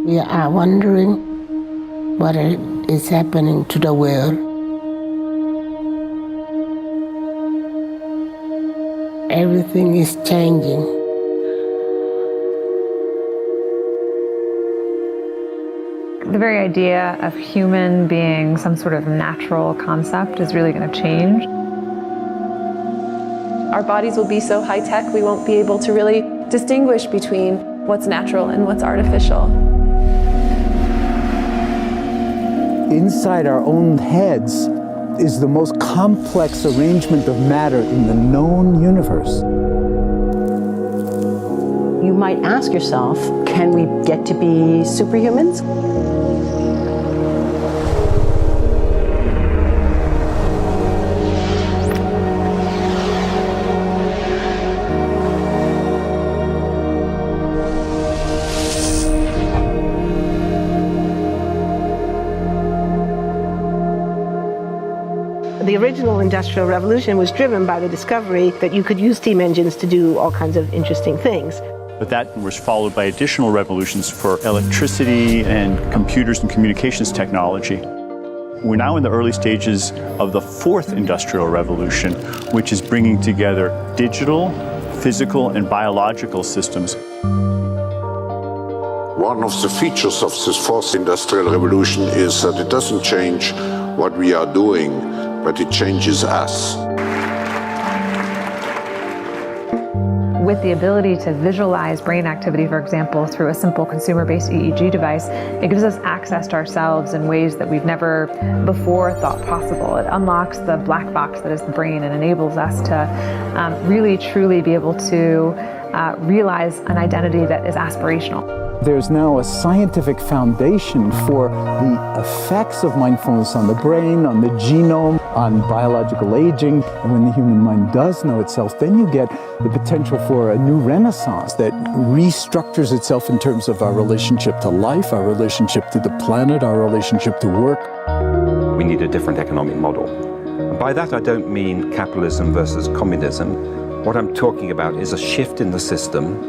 We are wondering what is happening to the world. Everything is changing. The very idea of human being some sort of natural concept is really going to change. Our bodies will be so high-tech, we won't be able to really distinguish between what's natural and what's artificial. Inside our own heads is the most complex arrangement of matter in the known universe. You might ask yourself, can we get to be superhumans? The original Industrial Revolution was driven by the discovery that you could use steam engines to do all kinds of interesting things. But that was followed by additional revolutions for electricity and computers and communications technology. We're now in the early stages of the fourth industrial revolution, which is bringing together digital, physical, and biological systems. One of the features of this fourth industrial revolution is that it doesn't change what we are doing, but it changes us. With the ability to visualize brain activity, for example, through a simple consumer-based EEG device, it gives us access to ourselves in ways that we've never before thought possible. It unlocks the black box that is the brain and enables us to really, truly be able to realize an identity that is aspirational. There's now a scientific foundation for the effects of mindfulness on the brain, on the genome, on biological aging. And when the human mind does know itself, then you get the potential for a new renaissance that restructures itself in terms of our relationship to life, our relationship to the planet, our relationship to work. We need a different economic model. And by that I don't mean capitalism versus communism. What I'm talking about is a shift in the system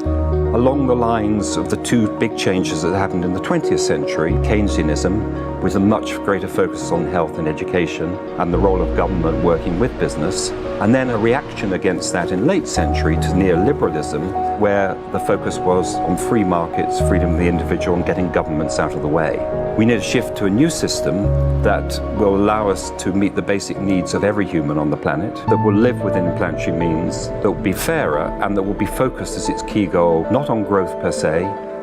along the lines of the two big changes that happened in the 20th century, Keynesianism, with a much greater focus on health and education and the role of government working with business, and then a reaction against that in late century to neoliberalism, where the focus was on free markets, freedom of the individual, and getting governments out of the way. We need a shift to a new system that will allow us to meet the basic needs of every human on the planet, that will live within planetary means, that will be fairer, and that will be focused as its key goal, not on growth per se,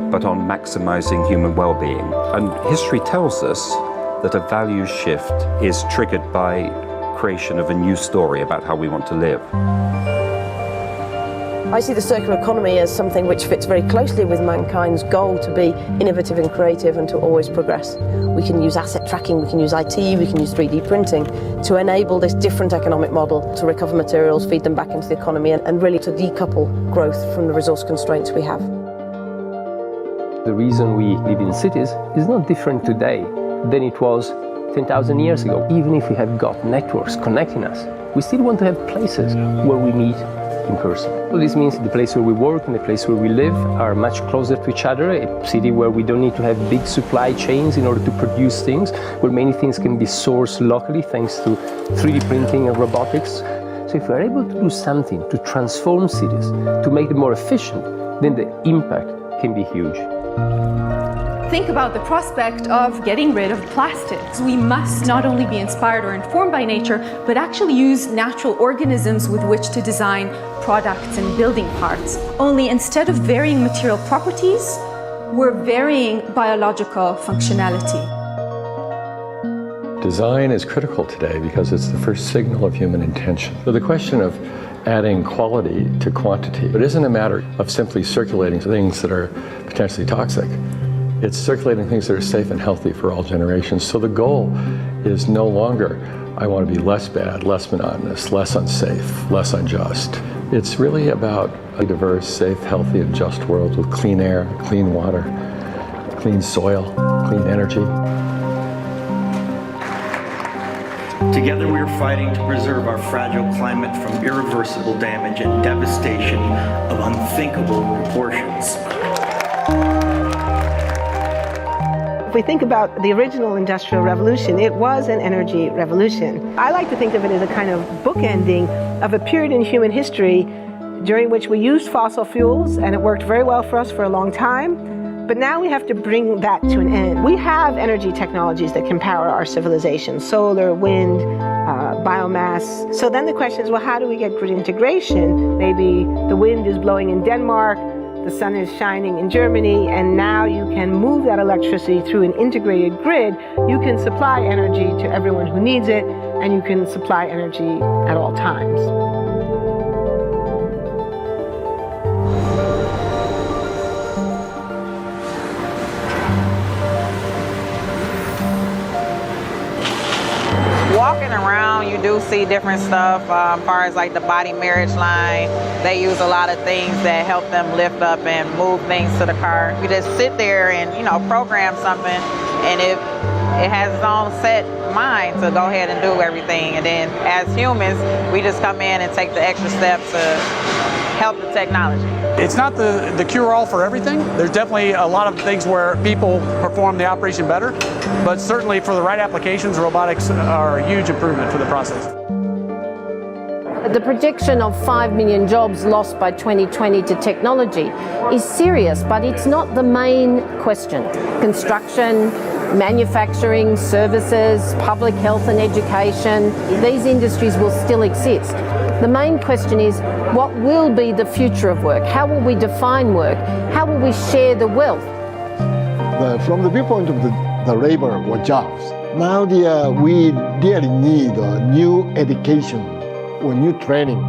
but on maximizing human well-being. And history tells us that a values shift is triggered by creation of a new story about how we want to live. I see the circular economy as something which fits very closely with mankind's goal to be innovative and creative and to always progress. We can use asset tracking, we can use IT, we can use 3D printing to enable this different economic model to recover materials, feed them back into the economy, and really to decouple growth from the resource constraints we have. The reason we live in cities is not different today than it was 10,000 years ago. Even if we have got networks connecting us, we still want to have places where we meet in person. So this means the place where we work and the place where we live are much closer to each other, a city where we don't need to have big supply chains in order to produce things, where many things can be sourced locally thanks to 3D printing and robotics. So if we're able to do something to transform cities, to make them more efficient, then the impact can be huge. Think about the prospect of getting rid of plastics. We must not only be inspired or informed by nature, but actually use natural organisms with which to design products and building parts. Only instead of varying material properties, we're varying biological functionality. Design is critical today because it's the first signal of human intention. So the question of adding quality to quantity, it isn't a matter of simply circulating things that are potentially toxic. It's circulating things that are safe and healthy for all generations. So the goal is no longer, I want to be less bad, less monotonous, less unsafe, less unjust. It's really about a diverse, safe, healthy, and just world with clean air, clean water, clean soil, clean energy. Together we are fighting to preserve our fragile climate from irreversible damage and devastation of unthinkable proportions. If we think about the original Industrial Revolution, it was an energy revolution. I like to think of it as a kind of bookending of a period in human history during which we used fossil fuels, and it worked very well for us for a long time. But now we have to bring that to an end. We have energy technologies that can power our civilization: solar, wind, biomass. So then the question is, well, how do we get grid integration? Maybe the wind is blowing in Denmark, the sun is shining in Germany, and now you can move that electricity through an integrated grid. You can supply energy to everyone who needs it, and you can supply energy at all times. Walking around, you do see different stuff as far as like the body marriage line. They use a lot of things that help them lift up and move things to the car. You just sit there and, you know, program something, and it has its own set mind to go ahead and do everything. And then as humans, we just come in and take the extra step to help the technology. It's not the cure-all for everything. There's definitely a lot of things where people perform the operation better, but certainly for the right applications, robotics are a huge improvement for the process. The prediction of 5 million jobs lost by 2020 to technology is serious, but it's not the main question. Construction, manufacturing, services, public health and education, these industries will still exist. The main question is, what will be the future of work? How will we define work? How will we share the wealth? From the viewpoint of the labor or jobs, now we really need new education or new training.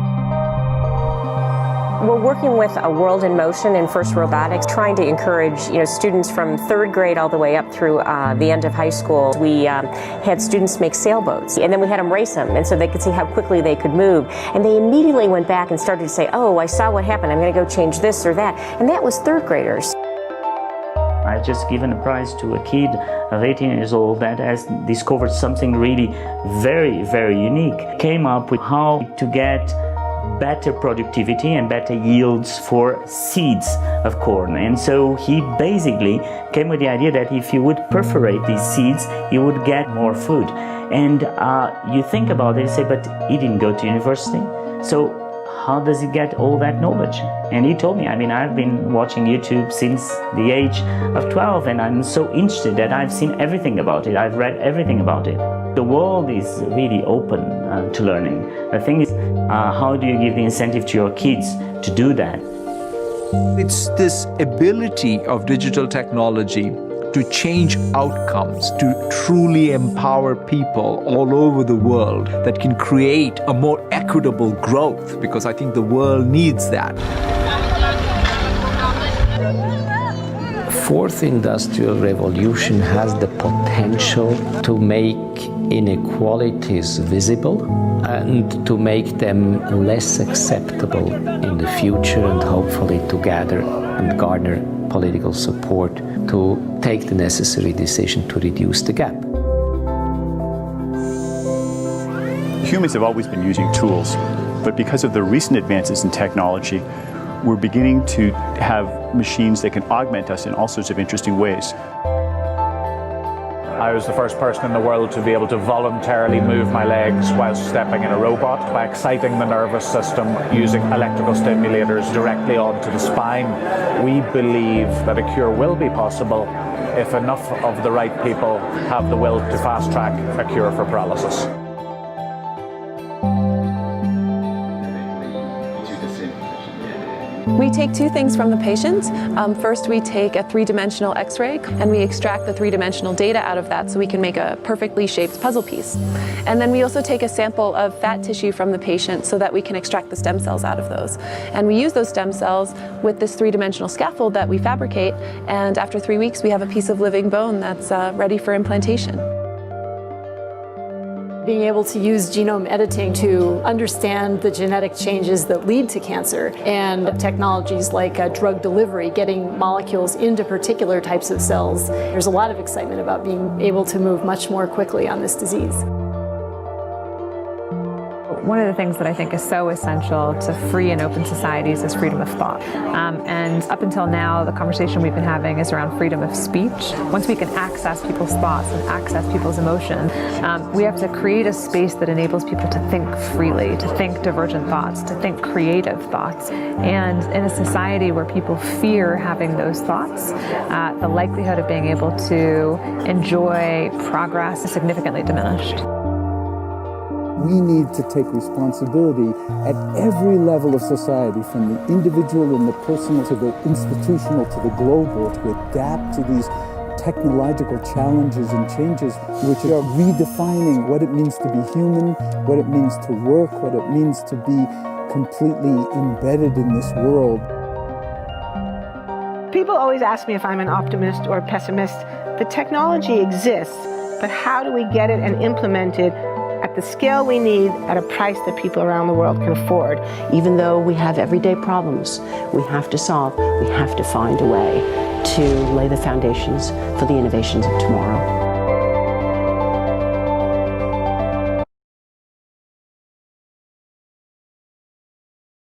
We're working with a World in Motion and First Robotics, trying to encourage students from 3rd grade all the way up through the end of high school. We had students make sailboats, and then we had them race them, and so they could see how quickly they could move. And they immediately went back and started to say, oh, I saw what happened, I'm going to go change this or that. And that was 3rd graders. I've just given a prize to a kid of 18 years old that has discovered something really very, very unique. Came up with how to get better productivity and better yields for seeds of corn. And so he basically came with the idea that if you would perforate these seeds, you would get more food. And you think about it and say, but he didn't go to university. So how does he get all that knowledge? And he told me, I mean, I've been watching YouTube since the age of 12, and I'm so interested that I've seen everything about it. I've read everything about it. The world is really open to learning. The thing is, how do you give the incentive to your kids to do that? It's this ability of digital technology to change outcomes, to truly empower people all over the world that can create a more equitable growth, because I think the world needs that. Fourth industrial revolution has the potential to make inequalities visible and to make them less acceptable in the future, and hopefully to gather and garner political support to take the necessary decision to reduce the gap. Humans have always been using tools, but because of the recent advances in technology, we're beginning to have machines that can augment us in all sorts of interesting ways. I was the first person in the world to be able to voluntarily move my legs while stepping in a robot by exciting the nervous system using electrical stimulators directly onto the spine. We believe that a cure will be possible if enough of the right people have the will to fast-track a cure for paralysis. We take two things from the patient. First, we take a 3-dimensional X-ray and we extract the 3-dimensional data out of that so we can make a perfectly shaped puzzle piece. And then we also take a sample of fat tissue from the patient so that we can extract the stem cells out of those. And we use those stem cells with this 3-dimensional scaffold that we fabricate, and after 3 weeks we have a piece of living bone that's ready for implantation. Being able to use genome editing to understand the genetic changes that lead to cancer, and technologies like drug delivery, getting molecules into particular types of cells. There's a lot of excitement about being able to move much more quickly on this disease. One of the things that I think is so essential to free and open societies is freedom of thought. And up until now, the conversation we've been having is around freedom of speech. Once we can access people's thoughts and access people's emotions, we have to create a space that enables people to think freely, to think divergent thoughts, to think creative thoughts. And in a society where people fear having those thoughts, the likelihood of being able to enjoy progress is significantly diminished. We need to take responsibility at every level of society, from the individual and the personal to the institutional to the global, to adapt to these technological challenges and changes which are redefining what it means to be human, what it means to work, what it means to be completely embedded in this world. People always ask me if I'm an optimist or a pessimist. The technology exists, but how do we get it and implement it at the scale we need at a price that people around the world can afford? Even though we have everyday problems we have to solve, we have to find a way to lay the foundations for the innovations of tomorrow.